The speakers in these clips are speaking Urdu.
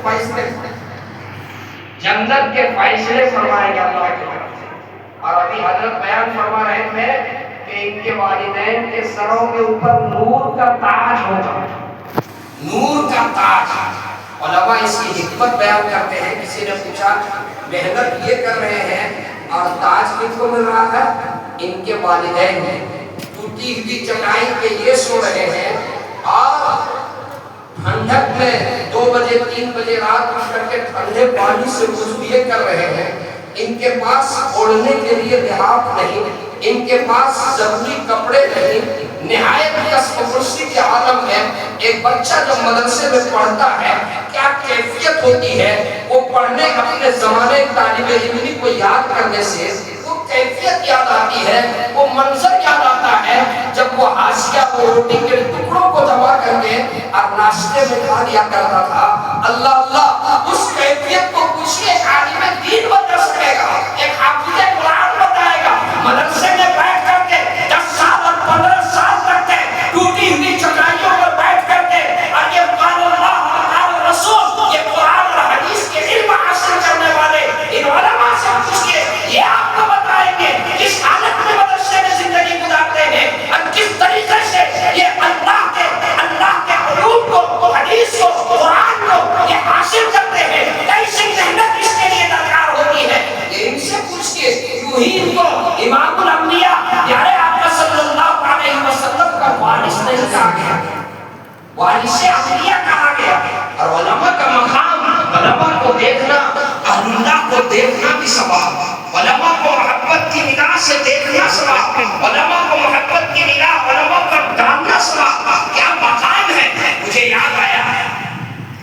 فیصلے جنت کے فیصلے فرمائے گا اللہ کی طرف سے. اور ابھی حضرت بیان فرما رہے تھے کہ ان کے والدین کے سروں کے اوپر نور کا تاج ہوگا. نور کا تاج. علماء اس کی حکمت بیان کرتے ہیں. کسی نے پوچھا محنت یہ کر رہے ہیں اور تاج کن کو مل رہا ہے؟ ان کے والدین ہیں. ٹوٹی ہوئی چٹائی پہ یہ سو رہے ہیں اور ٹھنڈک میں 2 بجے 3 بجے رات اٹھ کر کے ٹھنڈے پانی سے وضو یہ کر رہے ہیں. ان کے پاس اوڑھنے کے لیے لحاف نہیں, ان کے پاس ضروری کپڑے نہیں. نہایت کسب پرسی کے عالم ہے. ایک بچہ جب مدرسے میں پڑھتا ہے کیا کیفیت ہوتی ہے, وہ پڑھنے اپنے زمانے طالب علمی کو یاد کرنے سے وہ کیفیت یاد آتی ہے, وہ منظر یاد آتا ہے جب وہ حاشیہ وہ روٹی کے ٹکڑوں کو جمع کر کے اور ناشتے میں کھا لیا کرتا تھا. اللہ اللہ اس کیفیت کو پوچھیے. ایک عالم دین بتا سکے گا, ایک حافظ قرآن بتائے گا, مدرسے میں بیٹھ کر کے 10 سال اور 15 سال تک کے ٹوٹی ہوئی چٹائیوں پر بیٹھ کر کے اور یہ قال اللہ قال رسول یہ قرآن اور حدیث کے علم حاصل کرنے والے ان علماء سے پوچھیے, یہ آپ کو بتائیں گے کس حالت میں مدرسے میں زندگی گزارتے ہیں اور کس طریقے سے یہ اللہ کے علوم کو, حدیث کو, قرآن کو یہ حاصل کرتے ہیں. کیسی محنت اس کے لیے درکار ہوتی ہے, یہ ان سے پوچھئے. یوں ہی ان کو امام الانبیاء پیارے آقا صلی اللہ علیہ وسلم کا وارث نہیں کہا گیا, وارث انبیاء کہا گیا. اور علماء کا مقام, علماء کو دیکھنا, اہل اللہ کو دیکھنا بھی ثواب, علماء کو محبت کی نگاہ سے دیکھنا ثواب, علماء کو محبت کی نگاہ, علماء پر ڈالنا ثواب. کیا مقام ہے. مجھے یاد آیا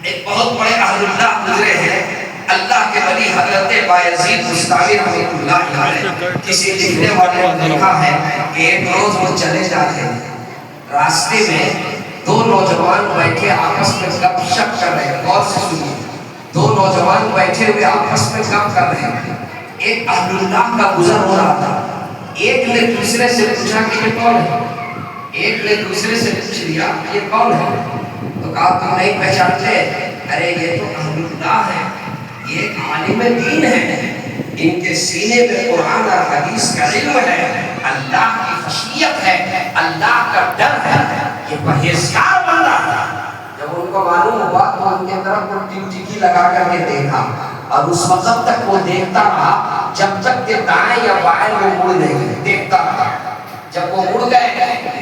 ایک بہت بڑے اہل اللہ گزرے ہیں, اللہ کے ولی حضرت بایزید بستامی رحمۃ اللہ علیہ. کسی لکھنے والے نے لکھا ہے کہ ایک روز وہ چلے جا رہے ہیں, راستے میں 2 نوجوان بیٹھے آپس میں گپ شپ کر رہے ہیں. غور سے سنیے, 2 نوجوان بیٹھے ہوئے آپس میں گپ کر رہے ہیں. ایک اہل اللہ کا گزر ہو رہا تھا. ایک نے دوسرے سے پوچھا کہ یہ کون ہے. ایک نے دوسرے سے پوچھ لیا یہ کون ہے, تو کہا تم نہیں پہچانتے؟ ارے یہ تو اہل اللہ ہے, یہ ایک عالم دین ہے, ان کے سینے میں قرآن اور حدیث کا علم ہے, اللہ کی خشیت ہے, اللہ کا ڈر ہے, یہ پرہیزگار بندہ ہے. جب ان کو معلوم ہوا تو ان کے طرف وہ ٹکی لگا کر کے دیکھا اور اس وقت تک وہ دیکھتا رہا جب تک کہ دائیں یا بائیں وہ مڑ نہیں گئے. دیکھتا رہا, جب وہ مڑ گئے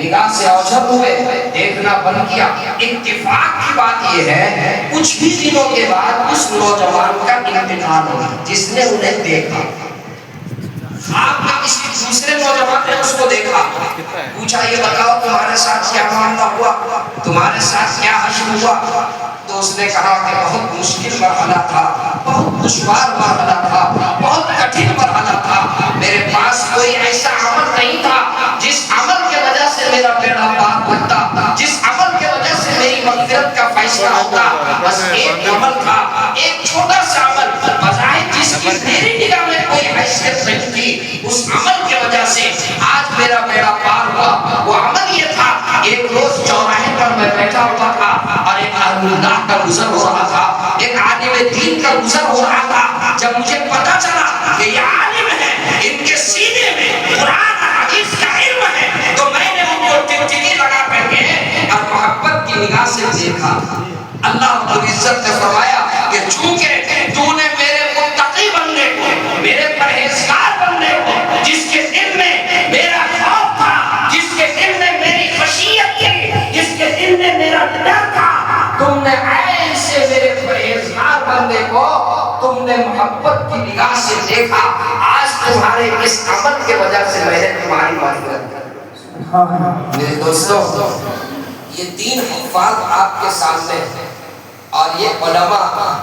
نگاہ سے اوجھل ہوئے, دیکھنا بند کیا. اتفاق کی بات یہ ہے کچھ بھی دنوں کے بعد اس نوجوان کا انتقال ہوا جس نے انہیں دیکھا. آپ نے کسی دوسرے نوجوان نے اس کو دیکھا, پوچھا یہ بتاؤ تمہارے ساتھ کیا معاملہ ہوا, تمہارے ساتھ کیا حشر ہوا. تو اس نے کہا کہ بہت مشکل مرحلہ تھا, بہت دشوار مرحلہ تھا, بہت کٹھن مرحلہ تھا. میرے پاس کوئی ایسا عمل نہیں تھا جس عمل کے وجہ سے میرا بیڑا پار لگتا, جس عمل کے وجہ سے میری مغفرت کا فیصلہ ہوتا. بس ایک عمل تھا, ایک چھوٹا سا عمل, بظاہر جس کی میری نگاہ میں کوئی حیثیت نہیں تھی, اس عمل کی وجہ سے آج میرا بیڑا پار ہوا. وہ عمل یہ تھا, ایک روز چوراہے پر میں بیٹھا ہوا تھا اور ایک اہل اللہ کا گزر ہو رہا تھا, ایک عالم دین کا گزر ہو رہا تھا. جب مجھے پتا چلا کہ یہ عالم ہے, ان کے سینے میں قرآن حدیث کا علم ہے, تو میں نے ان کو ٹکٹکی لگا کر کے اور محبت کی نگاہ سے دیکھا. اللہ رب العزت نے فرمایا کہ چونکہ تو نے میرے متقی بندے کو, میرے پرہیزگار بندے کو, جس کے دل میں میرا خوف تھا, جس کے دل میں میری خشیت تھی, جس کے دل میں میرا ڈر تھا, تم نے ایسے میرے پرہیزگار بندے کو تم نے محبت کی نگاہ سے دیکھا. آج تمہارے اس عمل کے وجہ سے میں نے تمہاری مغفرت کر. میرے دوستو, یہ 3 حفاظ آپ کے سامنے ہیں اور یہ علماء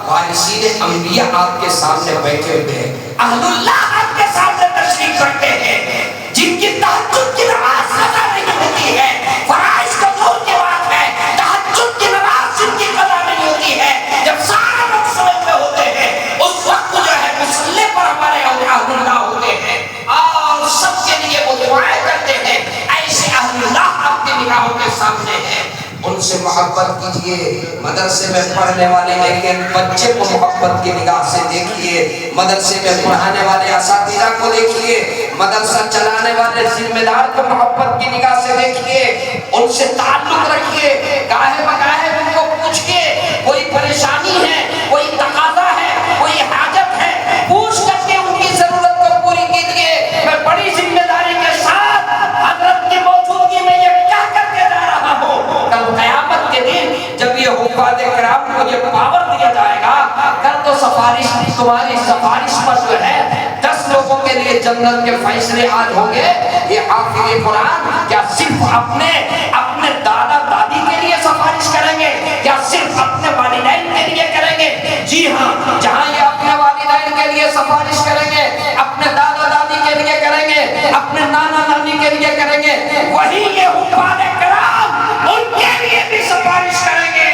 وارثین انبیاء آپ کے سامنے بیٹھے ہوئے ہیں. اہل اللہ آپ کے سامنے تشریف رکھتے ہیں, جن کی تہجد کی نماز قضا نہیں ہوتی ہے, فرائض کا دور کے بعد ہے, تہجد کی نماز جن کی قضا نہیں ہوتی ہے. جب سارے لوگ سوئے ہوئے ہوتے ہیں اس وقت جو ہے مصلی پر ہمارے اہل اللہ ہوتے ہیں اور سب کے لیے وہ دعائیں کرتے ہیں. ایسے اہل اللہ آپ کی نگاہوں کے سامنے ہیں, ان سے محبت کیجیے. کیجئے، مدرسے میں پڑھنے والے ایک ایک بچے کو محبت کی نگاہ سے دیکھیے، مدرسے میں پڑھانے والے اساتذہ کو دیکھیے، مدرسہ چلانے والے ذمہ دار کو محبت کی نگاہ سے دیکھیے، ان سے تعلق رکھیے، گاہے بگاہے ان کو پوچھئے، کوئی پریشانی ہے، کوئی تقاضا ہے، کوئی حاجت ہے، پوچھ کر کے ان کی ضرورت کو پوری کیجئے۔ میں بڑی ذمہ داری کے ساتھ حضرت کی موجودگی میں یہ کیا کر کے جا رہا ہوں، کل قیامت کے دن جب یہ حفاظ کرام کو یہ پاور دیا جائے گا، کل تو سفارش تمہاری سفارش پر جو ہے 10 لوگوں کے لیے جنت کے فیصلے آج ہوں گے۔ یہ حافظ قرآن کیا صرف اپنے دادا دادی کے لیے سفارش کریں گے، کیا صرف اپنے والدین کے لیے کریں گے؟ جی ہاں، جہاں یہ اپنے والدین کے لیے سفارش کریں گے، اپنے دادا دادی کے لیے کریں گے، اپنے نانا نانی کے لیے کریں گے، وہی یہ حفاظ کرام ان کے لیے بھی سفارش کریں گے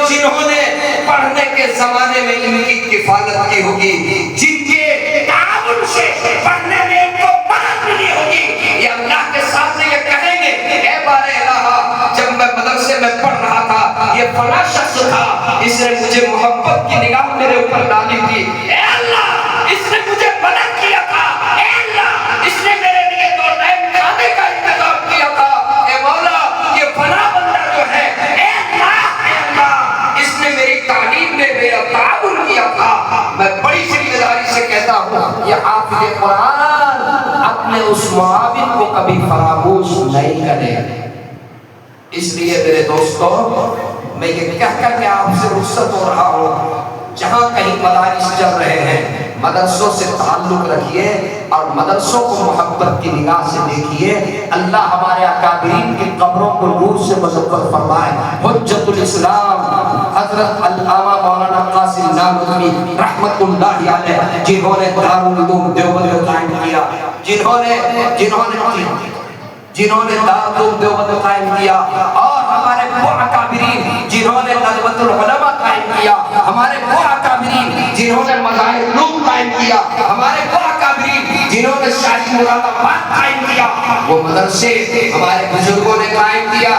جنہوں نے پڑھنے کے زمانے میں ان کی کفالت کی ہوگی، جن کے تعاون سے پڑھنے میں ان کو مدد ملی ہوگی۔ یہ اللہ کے سامنے یہ کہیں گے، اے بار الہ، جب میں مدرسے میں پڑھ رہا تھا یہ فلاں شخص تھا، اس نے مجھے محبت کی نگاہ میرے اوپر ڈالی تھی، اے اللہ اس نے مجھے مدد کیا تھا، اے اللہ اس نے میرے لیے 2 ٹائم کھانے کا انتظام کیا تھا، اے مولا یہ فلاں بندہ جو ہے، اے اللہ اس نے میری تعلیم میں میرا تعاون کیا تھا۔ میں بڑی ذمہ داری سے کہتا ہوں، یہ حافظ قرآن اپنے اس معاون کو کبھی فراموش نہیں کرے۔ اس لیے میرے دوستو، میں یہ کہہ کر کے آپ سے رخصت ہو رہا ہوں، جہاں کہیں مدارس چل رہے ہیں مدرسوں سے تعلق رکھیے اور مدرسوں کو محبت کی نگاہ سے دیکھیے۔ اللہ ہمارے اکابرین کی قبروں کو نور سے مزور فرمائے۔ حجت الاسلام حضرت علامہ مولانا قاسم نانوتوی رحمت اللہ علیہ، جنہوں نے دارالعلوم دیوبند قائم کیا، جنہوں نے دارالعلوم دیوبند قائم کیا، اور ہمارے وہ اکابرین جنہوں نے ندوۃ العلماء قائم کیا، ہمارے وہ اکابرین جنہوں نے مظاہر علوم قائم کیا، ہمارے وہ اکابرین جنہوں نے شاہی مراد آباد قائم کیا، وہ مدرسے ہمارے بزرگوں نے قائم کیا۔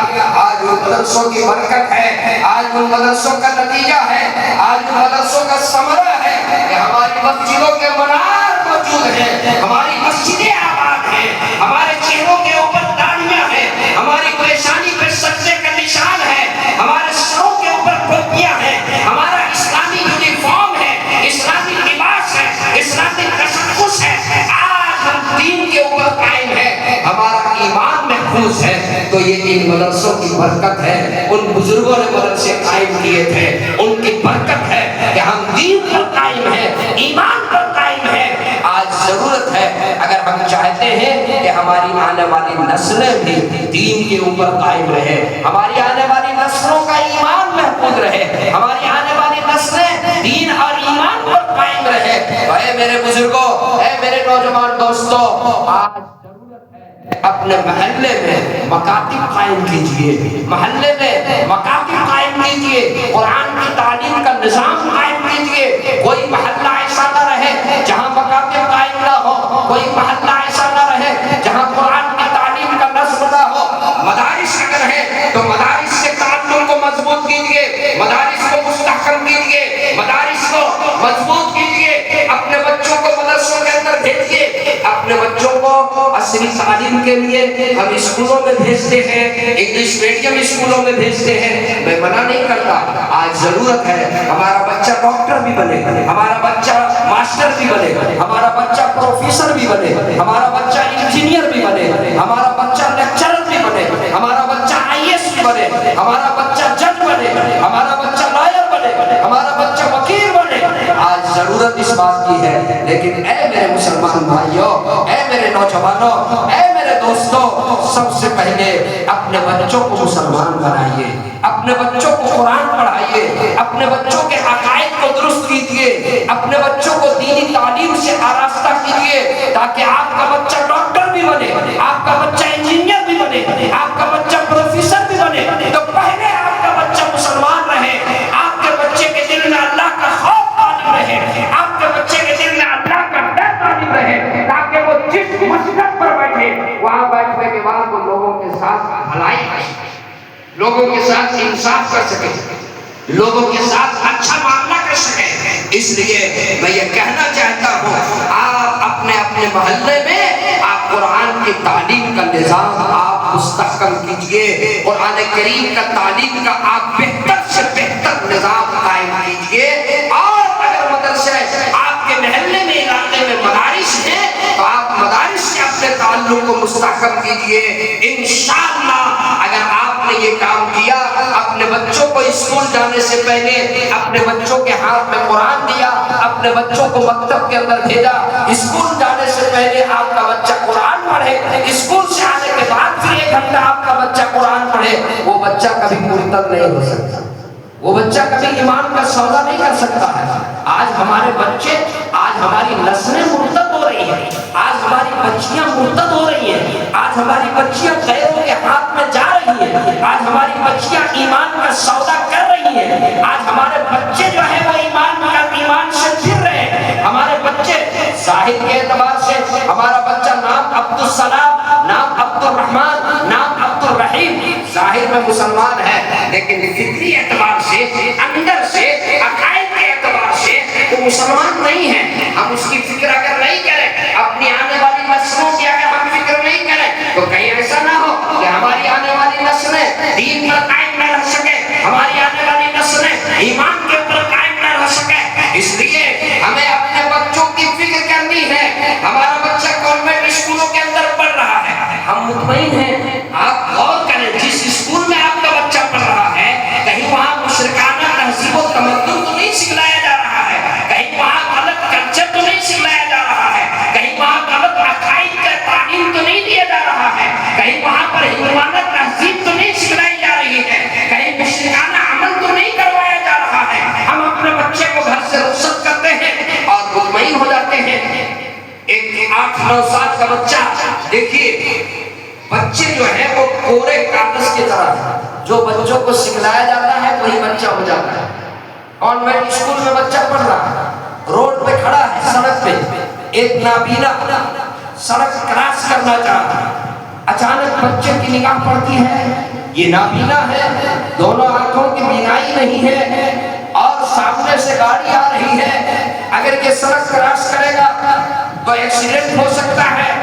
آج ان مدرسوں کی برکت ہے، آج ان مدرسوں کا نتیجہ ہے، آج ان مدرسوں کا ثمرہ ہے کہ ہماری مسجدوں کے منار موجود ہیں، ہماری مسجدیں آباد ہیں، ہمارے چہروں کے اوپر داڑیاں ہیں، ہماری پریشانی پہ سجدے کا نشان ہے، ہمارے سروں کے اوپر ٹوپیاں ہیں، ہمارا اسلامی یونیفارم ہے، اسلامی لباس ہے، اسلامی تشخص ہے۔ آج ہم دین کے اوپر قائم ہیں، ہمارا ایمان محفوظ ہے، تو یہ ان مدرسوں کی برکت ہے۔ ان بزرگوں نے مدرسے قائم کیے تھے، ان کی برکت ہے کہ ہم دین پر قائم ہیں، ایمان پر قائم ہیں۔ آج ضرورت ہے، اگر ہم چاہتے ہیں کہ ہماری آنے والی نسلیں بھی دین کے اوپر قائم رہے، ہماری آنے والی نسلوں کا ایمان محفوظ رہے، ہماری آنے والی نسلیں دین اور ایمان پر قائم رہے، تو اے میرے بزرگوں، اے میرے نوجوان دوستوں، آج اپنے محلے میں مکاتب قائم کیجئے، محلے میں مکاتب قائم کیجئے، قرآن کی تعلیم کا نظام قائم کیجئے۔ کوئی محلہ ایسا نہ رہے جہاں مکاتب قائم نہ ہو، کوئی محلہ ایسا نہ رہے جہاں قرآن کی تعلیم کا نظم نہ ہو۔ مدارس اگر ہیں تو مدارس سے تعلق کو مضبوط کیجئے، مدارس کو مستحکم کیجئے، مدارس کو مضبوط کیجئے، اپنے بچوں کو مدرسوں کے اندر بھیجئے، اپنے بچوں کو عصری تعلیم کے لیے ہم اسکولوں میں بھیجتے ہیں، انگلش میڈیم اسکولوں میں بھیجتے ہیں، میں منع نہیں کرتا۔ آج ضرورت ہے ہمارا بچہ ڈاکٹر بھی بنے، ہمارا بچہ ماسٹر بھی بنے، ہمارا بچہ پروفیسر بھی بنے، ہمارا بچہ انجینئر بھی بنے، ہمارا بچہ لیکچرر بھی بنے، ہمارا بچہ IAS بھی بنے، ہمارا بچہ جج بنے، ہمارا بچہ لائر بنے، ہمارا بچہ وکیل بنے۔ آج ضرورت اس بات کی ہے، لیکن اے میرے مسلمان بھائیوں، اے میرے نوجوانوں، اے میرے دوستوں، سب سے پہلے اپنے بچوں کو مسلمان بنائیے، اپنے بچوں کو قرآن پڑھائیے، اپنے بچوں کے عقائد کو درست کیجیے، اپنے بچوں کو دینی تعلیم سے آراستہ کیجیے، تاکہ آپ کا بچہ ڈاکٹر بھی بنے، آپ کا بچہ انجینئر بھی بنے، آپ کا بچہ پروفیسر بھی بنے۔ تو پہلے آپ کا بچہ مسلمان رہے، آپ کے بچے کے دل میں اللہ کا خوف تعلیم رہے، آپ کے بچے کے دل میں اللہ کا ڈر تعلیم رہے، تاکہ وہ جس مسجد پر بیٹھے وہاں بیٹھنے کے بعد وہ لوگوں کے ساتھ بھلائی کرے، لوگوں کے ساتھ انصاف صاف کر سکیں، لوگوں کے ساتھ اچھا معاملہ کر سکیں۔ اس لیے میں یہ کہنا چاہتا ہوں، آپ اپنے اپنے محلے میں آپ قرآن کی تعلیم کا نظام آپ مستحکم کیجئے، قرآن کریم کا تعلیم کا آپ بہتر سے بہتر نظام قائم کیجئے۔ اور اگر مدرسے آپ کے محلے میں علاقے میں مدارس ہیں تو آپ مدارس سے اپنے تعلق کو مستحکم کیجئے۔ انشاءاللہ اگر آپ نے یہ کام کیا، اپنے بچوں کو اسکول جانے سے پہلے اپنے بچوں کے ہاتھ میں قرآن دیا، اپنے بچوں کو مکتب کے اندر بھیجا، اسکول جانے سے پہلے آپ کا بچہ قرآن پڑھے، اسکول سے آنے کے بعد پھر 1 گھنٹہ آپ کا بچہ قرآن پڑھے، وہ بچہ کبھی مرتد نہیں ہو سکتا، وہ بچہ کبھی ایمان کا سودا نہیں کر سکتا ہے۔ آج ہمارے بچے، آج ہماری نسلیں مرتد ہو رہی ہیں، آج ہماری بچیاں مرتد ہو رہی ہیں، آج ہماری بچیاں غیروں کے ہاتھ میں جا رہی ہیں، آج ہماری بچیاں ایمان کا سودا کر رہی ہیں، آج ہمارے بچے جو ہیں وہ ایمان سے پھر رہے ہیں۔ ہمارے بچے ظاہر کے اعتبار سے ہمارا بچہ نام عبدالسلام، نام عبدالرحمن، نام عبدالرحیم، ظاہر میں مسلمان ہے، لیکن فطری اعتبار سے، اندر سے، عقائد کے اعتبار سے وہ مسلمان نہیں ہے۔ ہم اس کی فکر اگر نہیں کریں، اپنی آنے والی نسلوں کی اگر ہم فکر نہیں کریں تو کہیں ایسا نہ ہو کہ ہماری آنے والی نسلیں دین پر قائم نہ رہ سکیں، ہماری آنے والی نسلیں ایمان کے اوپر قائم نہ رہ سکیں۔ اس لیے ہمیں اپنے بچوں کی فکر کرنی ہے۔ ہمارا بچہ کانوینٹ اسکولوں کے اندر پڑھ رہا ہے، ہم مطمئن ہیں، آپ غور کریں جس اسکول میں آپ کا بچہ پڑھ رہا ہے کہیں وہاں مشرکانہ تہذیب و تمدن تو نہیں سکھلایا جا رہا ہے، کہیں وہاں غلط کلچر تو نہیں سکھلایا جا رہا ہے، کہیں وہاں غلط عقائد کا تعلیم تو نہیں دیا جا رہا ہے، کہیں وہاں پر ہندوانہ تہذیب تو نہیں سکھلائی جا رہی ہے، کہیں مشرکانہ عمل تو نہیں کروایا جا رہا ہے۔ ہم اپنے بچے کو گھر سے رخصت کرتے ہیں اور مطمئن ہو جاتے ہیں۔ ایک 8-9 سال کا بچہ، دیکھیے بچے جو ہیں وہ کورے کاغذ کی طرح ہے، جو بچوں کو سکھلایا جاتا ہے وہی بچہ ہو جاتا ہے۔ کانوینٹ اسکول میں بچہ پڑھ رہا ہے، روڈ پہ کھڑا ہے، سڑک پہ ایک نابینا سڑک کراس کرنا چاہتا ہے، اچانک بچے کی نگاہ پڑتی ہے، یہ نابینا ہے، دونوں آنکھوں کی بینائی نہیں ہے اور سامنے سے گاڑی آ رہی ہے، اگر یہ سڑک کراس کرے گا تو ایکسیڈنٹ ہو سکتا ہے۔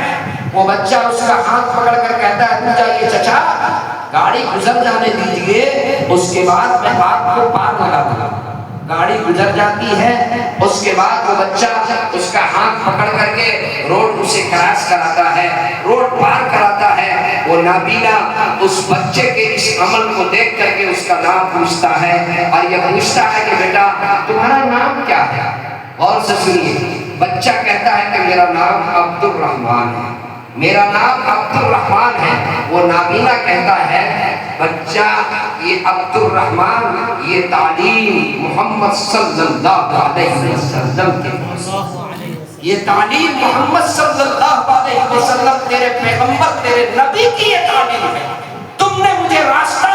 وہ بچہ اس کا ہاتھ پکڑ کر کہتا ہے، تو جائیے چچا گاڑی گزر جانے دیجئے، اس کے بعد میں آپ کو پار لگا دوں گا۔ گاڑی گزر جاتی ہے، اس کے بعد وہ بچہ اس کا ہاتھ پکڑ کر کے روڈ اسے کراس کراتا ہے، روڈ پار کراتا ہے۔ وہ نابینا اس بچے کے اس عمل کو دیکھ کر کے اس کا نام پوچھتا ہے اور یہ پوچھتا ہے کہ بیٹا تمہارا نام کیا ہے؟ اور سے سنیے، بچہ کہتا ہے کہ میرا نام عبدالرحمن ہے، میرا نام عبدالرحمن ہے۔ وہ نابینا کہتا ہے بچہ یہ عبدالرحمن یہ تعلیم محمد صلی اللہ علیہ وسلم کے، یہ تعلیم محمد صلی اللہ علیہ وسلم تیرے پیغمبر تیرے نبی کی یہ تعلیم ہے۔ تم نے مجھے راستہ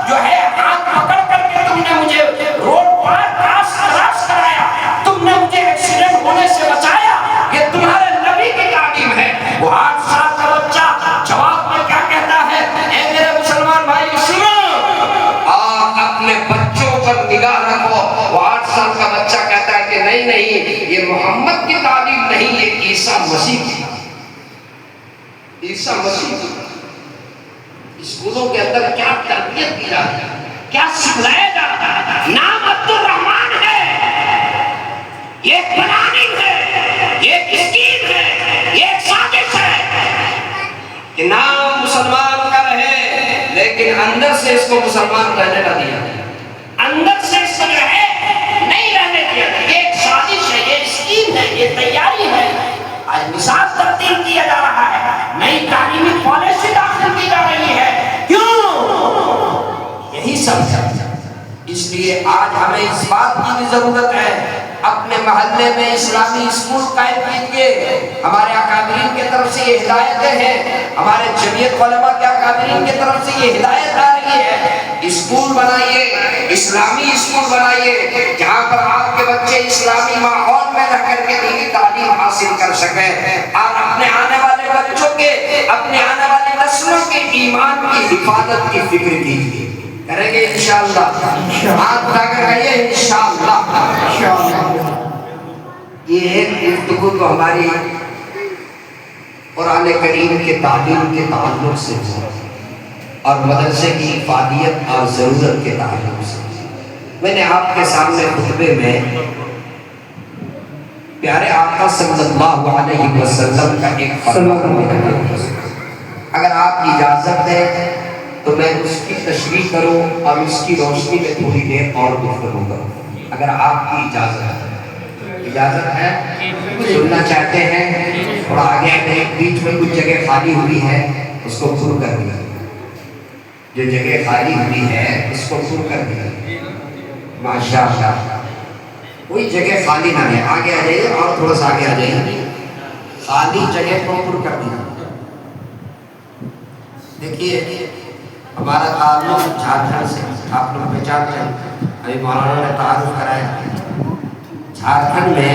جو ہے ہاتھ پکڑ کر کے تم نے مجھے روڈ پار کراس کرایا، تم نے مجھے ایکسیڈنٹ ہونے سے بچایا، یہ تمہارے نبی کی تعلیم ہے۔ وہ 8 سال کا بچہ جواب میں کیا کہتا ہے؟ اے میرے مسلمان بھائی سنو اور اپنے بچوں پر نگاہ رکھو۔ وہ 8 سال کا بچہ کہتا ہے کہ نہیں یہ محمد کی تعلیم نہیں، یہ عیسیٰ مسیح کی، عیسیٰ مسیح کی۔ اسکولوں کے اندر کیا تربیت دی جا رہی ہے، کیا سکھلایا جا رہا ہے؟ نام عبدالرحمن ہے، یہ ایک پلاننگ ہے، یہ ایک اسکیم ہے، یہ ایک سازش ہے کہ نام مسلمان کا رہے لیکن اندر سے اس کو مسلمان رہنے نہ دیا، اندر سے اس کو جو ہے نہیں رہنے دیا۔ یہ ایک سازش ہے، یہ اسکیم ہے، یہ تیاری ہے۔ آج مثال تبدیل کیا جا رہا ہے، نئی تعلیمی پالیسی داخل کی جا رہی ہے، کیوں؟ یہی سب ہے۔ اس لیے آج ہمیں اس بات کی بھی ضرورت ہے، اپنے محلے میں اسلامی اسکول قائم کیجیے۔ ہمارے اکابرین کی طرف سے یہ ہدایتیں ہیں، ہمارے جمعیت علماء کے اکابرین کی طرف سے یہ ہدایت آ رہی ہے، اسکول بنائیے، اسلامی اسکول بنائیے جہاں پر آپ کے بچے اسلامی ماحول میں رہ کر کے دینی تعلیم حاصل کر سکیں، اور اپنے آنے والے بچوں کے، اپنے آنے والی نسلوں کے ایمان کی حفاظت کی فکر کیجیے۔ کریں گے انشاءاللہ. ہاتھ اٹھا کر آئیے انشاءاللہ. یہ ایک گفتگو تو ہماری قرآن کریم کے تعلیم کے تعلق سے اور مدرسے کی افادیت اور ضرورت کے تعلق سے. میں نے آپ کے سامنے خطبے میں پیارے آقا صلی اللہ علیہ وسلم کا ایک فرمان، اگر آپ کی اجازت ہے تو میں اس کی تشریح کروں اور اس کی روشنی میں تھوڑی دیر اور گفتگو کروں. اگر آپ کی اجازت ہے سننا چاہتے ہیں تھوڑا آگے آگے بیچ میں کچھ جگہ خالی ہوئی ہے اس کو پر کر دیا. جو جگہ خالی ہوئی ہے اس کو پر کر دیا. ماشاء اللہ کوئی جگہ خالی نہ ہے. آگے آ جائیے اور تھوڑا سا آگے آ جائیے. خالی جگہ کو پر کر دیا. دیکھیے ہمارا تعلق جھارکھنڈ سے آپ لوگ پہچانتے ہیں. ابھی مولانا نے تعارف کرایا. جھارکھنڈ میں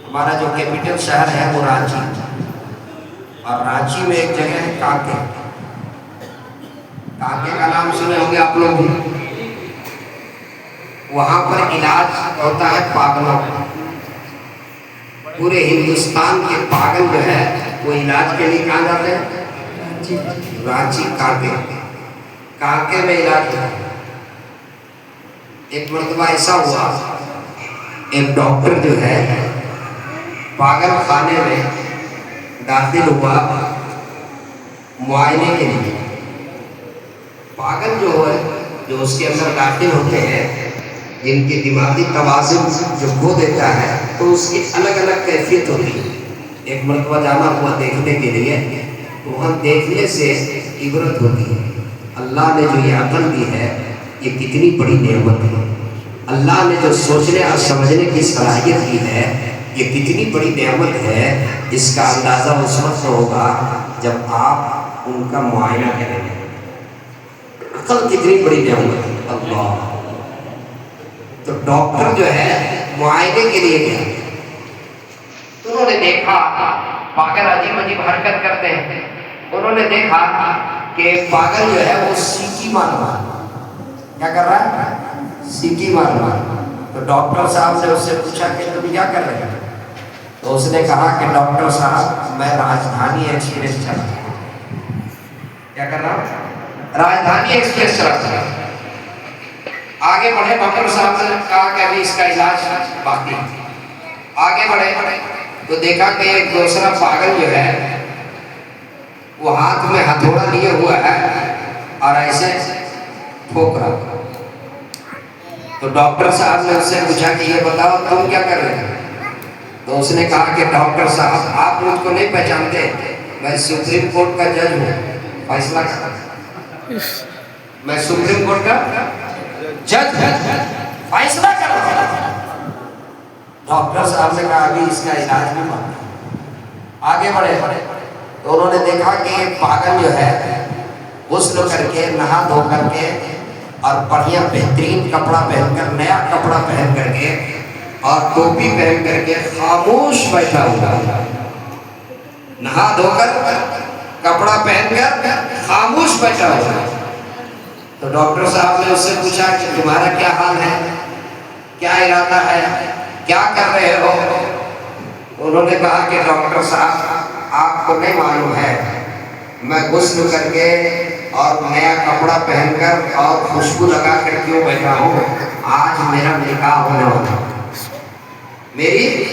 ہمارا جو کیپٹل شہر ہے وہ رانچی، اور رانچی میں ایک جگہ ہے کانکے. کانکے کا نام سنے ہوں گے آپ لوگ. وہاں پر علاج ہوتا ہے پاگلوں. پورے ہندوستان کے پاگل جو ہے وہ علاج کے لیے کہاں جاتے ہیں؟ رانچی کانکے. کانکے میں علاج ہوتا ہے. ایک مرتبہ ایسا ہوا ایک ڈاکٹر جو ہے پاگل خانے میں داخل ہوا معائنے کے لیے. پاگل جو اس کے اندر داخل ہوتے ہیں جن کے دماغی توازن جو کھو دیتا ہے تو اس کی الگ الگ کیفیت ہوتی ہے. ایک مرتبہ جانا ہوا دیکھنے کے لیے، تو وہاں دیکھنے سے عبرت ہوتی ہے. اللہ نے جو یہ عقل دی ہے یہ کتنی بڑی نعمت ہے. اللہ نے جو سوچنے اور سمجھنے کی صلاحیت دی ہے یہ کتنی بڑی نعمت ہے. اس کا اندازہ اس وقت ہوگا جب آپ ان کا معائنہ کریں گے. عقل کتنی بڑی نعمت ہے. اللہ تو ڈاکٹر جو ہے معائنے کے لیے گیا. انہوں نے دیکھا پاگل عجیب عجیب حرکت کرتے ہیں. انہوں نے دیکھا کہ پاگل جو ہے وہ سیٹی مار رہا. کیا کر رہا ہے؟ سیٹی مار رہا. تو ڈاکٹر صاحب نے اس سے پوچھا کہ تم کیا کر رہے ہیں؟ تو اس نے کہا کہ ڈاکٹر صاحب میں راجدھانی ایکسپریس چلا رہا ہوں. کیا کر رہا ہوں؟ راجدھانی ایکسپریس چلا رہا ہوں. آگے بڑھے. ڈاکٹر صاحب نے کہا کہ ابھی اس کا علاج باقی. آگے بڑھے تو دیکھا کہ ایک دوسرا پاگل جو ہے وہ ہاتھ میں ہتھوڑا لیے ہوا ہے اور ایسے ٹھوک رہا. تو ڈاکٹر صاحب نے اس سے پوچھا کہ یہ بتاؤ تم کیا کر رہے ہیں؟ تو اس نے کہا کہ ڈاکٹر صاحب آپ مجھ کو نہیں پہچانتے، میں سپریم کورٹ کا جج ہوں. فیصلہ کر میں سپریم کورٹ کا جج فیصلہ کر رہا ہوں. ڈاکٹر صاحب نے کہا ابھی اس کا علاج نہیں باقی. آگے بڑھے تو انہوں نے دیکھا کہ ایک پاگل جو ہے غسل کر کے نہا دھو کر کے اور بڑھیا بہترین کپڑا پہن کر، نیا کپڑا پہن کر کے اور ٹوپی پہن کر کے خاموش بیٹھا ہوا. نہا دھو کر کپڑا پہن کر خاموش بیٹھا ہوا. تو ڈاکٹر صاحب نے اس سے پوچھا کہ تمہارا کیا حال ہے، کیا ارادہ ہے، کیا کر رہے ہو؟ انہوں نے کہا کہ ڈاکٹر صاحب آپ کو نہیں معلوم ہے میں غسل کر کے اور نیا کپڑا پہن کر اور خوشبو لگا کر کیوں بیٹھا ہوں؟ آج میرا نکاح ہونے والا ہے، میری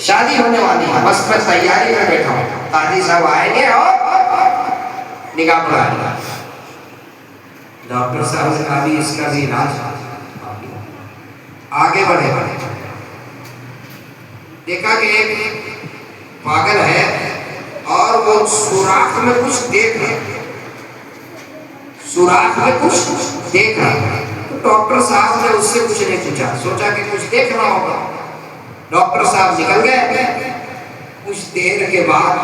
شادی ہونے والی ہے، بس میں تیاری میں بیٹھا ہوں. قاضی صاحب آئیں گے اور نکاح پڑھائیں گے. ڈاکٹر صاحب نے کہا بھی اس کا بھی علاج. آگے بڑھے دیکھا کہ ایک پاگل ہے اور وہ سوراخ میں کچھ دیکھ رہا ہے. سوراخ میں کچھ دیکھ رہا ہے. تو ڈاکٹر صاحب نے اس سے کچھ نہیں پوچھا، سوچا کہ کچھ دیکھ رہا ہوگا. ڈاکٹر صاحب نکل گئے. کچھ دیر کے بعد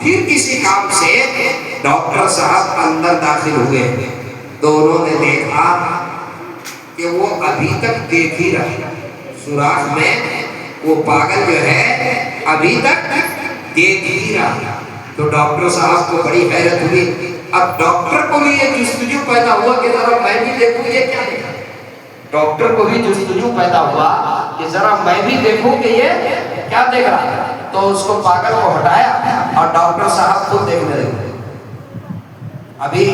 پھر کسی کام سے ڈاکٹر صاحب اندر داخل ہوئے تو انہوں نے دیکھا کہ وہ ابھی تک دیکھ ہی رہا. سوراخ میں وہ پاگل جو ہے ابھی تک دیکھ ہی رہا. تو ڈاکٹر صاحب کو بڑی حیرت ہوئی اب ڈاکٹر کو بھی یہ جستجو پیدا ہوا کہ ذرا میں بھی دیکھوں یہ کیا دیکھا، ڈاکٹر کو بھی جستجو پیدا ہوا کہ ذرا میں بھی دیکھوں کہ یہ کیا دیکھ رہا ہے، تو اس کو پاگل کو ہٹایا اور ڈاکٹر صاحب خود دیکھنے لگے۔ ابھی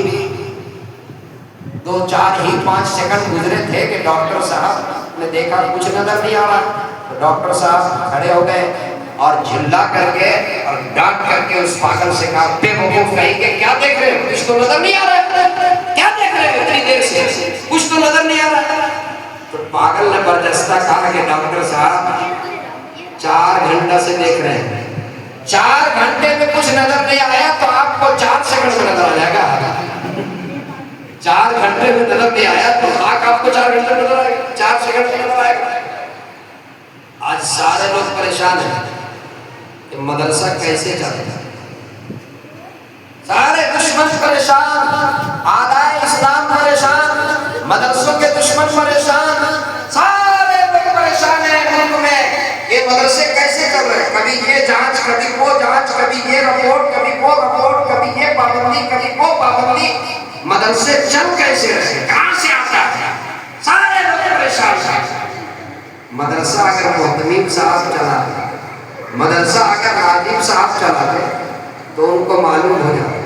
2-4-5 سیکنڈ گزرے تھے کہ ڈاکٹر صاحب نے دیکھا کچھ نظر نہیں آ رہا، تو ڈاکٹر صاحب کھڑے ہو گئے اور جھلا کر کے اور ڈانٹ کر کے اس پاگل سے کہا، بے وقوف کہیں کہ کیا دیکھ رہے ہو، کچھ تو نظر نہیں آ رہا ہے، کیا دیکھ رہے ہو اتنی دیر سے، کچھ تو نظر نہیں آ رہا ہے۔ تو پاگل نے بردستہ کہا کہ ڈاکٹر صاحب 4 گھنٹہ سے دیکھ رہے ہیں، 4 گھنٹے میں کچھ نظر نہیں آیا تو آپ کو 4 سیکنڈ میں نظر آ جائے گا، 4 گھنٹے میں نظر نہیں آیا تو آپ کو 4 گھنٹے میں نظر آئے گا، 4 سیکنڈ میں نظر آئے گا۔ آج سارے لوگ پریشان ہیں کہ مدرسہ کیسے چلے گا، سارے دشمن پریشان، اعدائے اسلام پریشان، مدرسوں کے دشمن پریشان، سارے لوگ پریشان ہیں ملک میں، یہ مدرسے کیسے چل رہے ہیں، کبھی یہ جانچ کبھی وہ جانچ، کبھی یہ رپورٹ کبھی وہ رپورٹ، کبھی یہ پابندی کبھی وہ پابندی، مدرسے چل کیسے رہے، کہاں سے آتا ہے، سارے لوگ پریشان ہیں۔ مدرسہ اگر محتمیم صاحب چلاتے، مدرسہ اگر عالم صاحب چلاتے تو ان کو معلوم ہو جاتا۔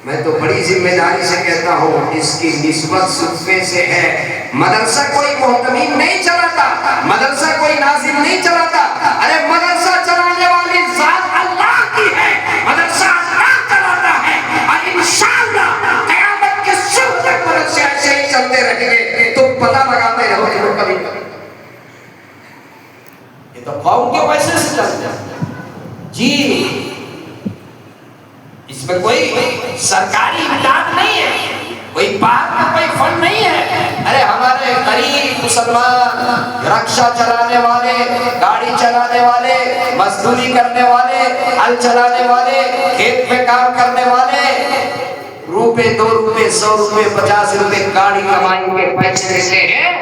میں تو بڑی ذمہ داری سے کہتا ہوں، اس کی نسبت صدفے سے ہے، مدرسہ کوئی محتمیم نہیں چلاتا، مدرسہ کوئی ناظم نہیں چلاتا، ارے مدرسہ چلانے والی ذات اللہ کی ہے، مدرسہ اللہ چلاتا ہے، اور انشاءاللہ قیامت کے صبح تک مدرسے ایسے ہی چلتے رہیں گے، تو پتہ لگاتے رہو کہ وہ کبھی یہ تو قوم کے پیسے سے چلتے ہیں جی، اس میں کوئی سرکاری امداد نہیں ہے، کوئی باہر کا کوئی فنڈ نہیں ہے، ارے ہمارے غریب مسلمان رکشہ چلانے والے، گاڑی چلانے والے، مزدوری کرنے والے، ہل چلانے والے، کھیت میں کام کرنے والے، روپے 2 روپے 100 روپے 50 روپے گاڑی کمائیں گے، پیسے دیتے ہیں،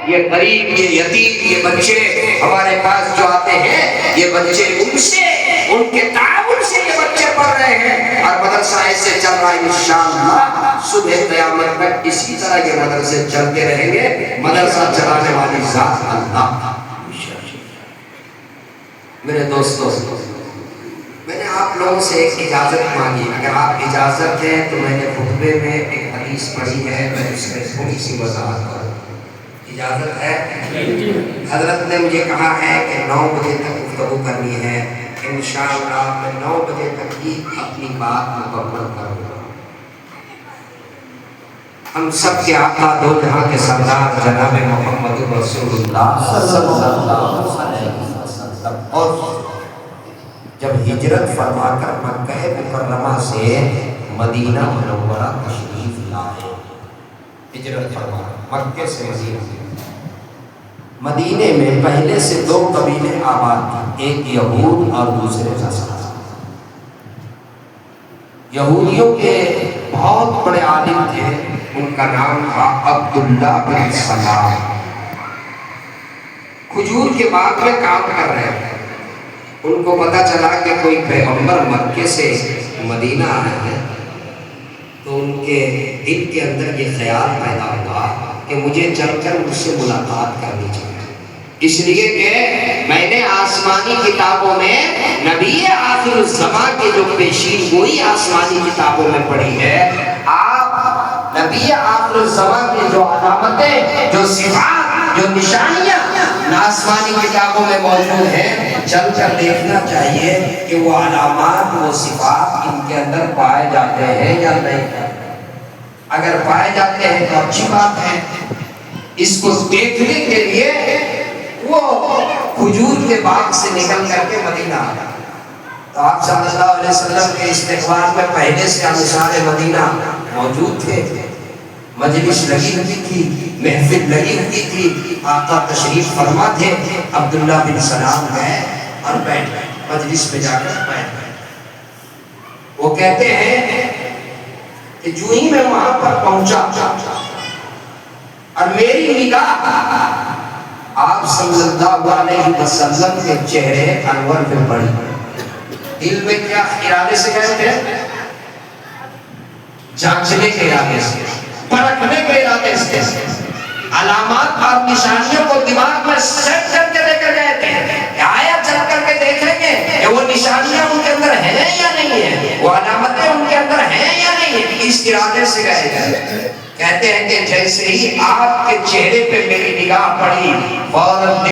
یہ غریب یہ یتیم یہ بچے ہمارے پاس جو آتے ہیں، یہ بچے ان سے ان کے تعاون سے یہ بچے پڑھ رہے ہیں، اور مدرسہ ایسے چل رہا ہے انشاءاللہ صبح قیامت تک اسی طرح کے مدرسے چلتے رہیں گے، مدرسہ چلانے والی ذات اللہ۔ میرے دوستو، میں نے آپ لوگوں سے ایک اجازت مانگی، اگر آپ اجازت دیں تو میں نے خطبے میں ایک حدیث پڑھی ہے، میں اس میں تھوڑی سی وضاحت کروں، اجازت ہے؟ حضرت نے مجھے کہا ہے کہ 9 بجے تک گفتگو کرنی ہے، انشاءاللہ میں 9 بجے تک ہی اپنی بات مکمل کروں گا۔ ہم سب کے آقا دو جہاں کے سردار جناب محمد رسول اللہ صلی اللہ علیہ وسلم، اور جب ہجرت فرما کر مکہ مکرمہ سے مدینہ منورہ تشریف لائے، ہجرت فرما مکہ سے مدینے میں پہلے سے 2 قبیلے آباد تھے، ایک یہود اور دوسرے نصارہ۔ یہودیوں کے بہت بڑے عالم تھے، ان کا نام تھا عبداللہ بن سلام، کھجور کے باغ میں کام کر رہے تھے، ان کو پتہ چلا کہ کوئی پیغمبر مکے سے مدینہ آئے ہیں، تو ان کے دل کے اندر یہ خیال پیدا ہوا کہ مجھے چل کر مجھ سے ملاقات کرنی چاہیے، اس لیے کہ میں نے آسمانی کتابوں میں نبی آخر الزمان کی جو پیشین گوئی آسمانی کتابوں میں پڑھی ہے، آپ نبی آخر الزمان کی جو علامتیں، جو صفات، جو نشانیاں آسمانی کتابوں میں موجود ہیں، چل کر دیکھنا چاہیے کہ وہ علامات وہ صفات ان کے اندر پائے جاتے ہیں یا نہیں پائے۔ اگر پائے جاتے ہیں تو اچھی بات ہے، اس کو دیکھنے کے لیے وہ کھجور کے باغ سے نکل کر کے مدینہ آیا، تو آپ صلی اللہ علیہ وسلم کے استقبال میں پہلے سے انصار مدینہ موجود تھے، مجلس لگی ہوئی تھی، محفل لگی ہوئی تھی، آقا تشریف فرما تھے، عبداللہ بن سلام گئے اور بیٹھ گئے، مجلس پہ جا کر بیٹھ گئے۔ وہ کہتے ہیں کہ جو ہی میں وہاں پر پہنچا اور میری نگاہ آپ صلی اللہ علیہ وسلم کے چہرے انور پہ پڑی، دل میں کیا ارادے سے کہتے ہیں، جانچنے کے ارادے سے، پرکھنے کے ارادے سے، علامات اور نشانیوں کو دماغ میں سیٹ کر کے لے کر گئے تھے، آیا چل کر کے دیکھیں گے کہ وہ نشانیاں ان کے اندر ہیں یا نہیں ہیں، وہ علامتیں ان کے اندر ہیں یا نہیں ہیں، اس ارادے سے گئے گئے۔ کہتے ہیں کہ جیسے ہی آپ کے چہرے پہ میری نگاہ پڑی، فوراً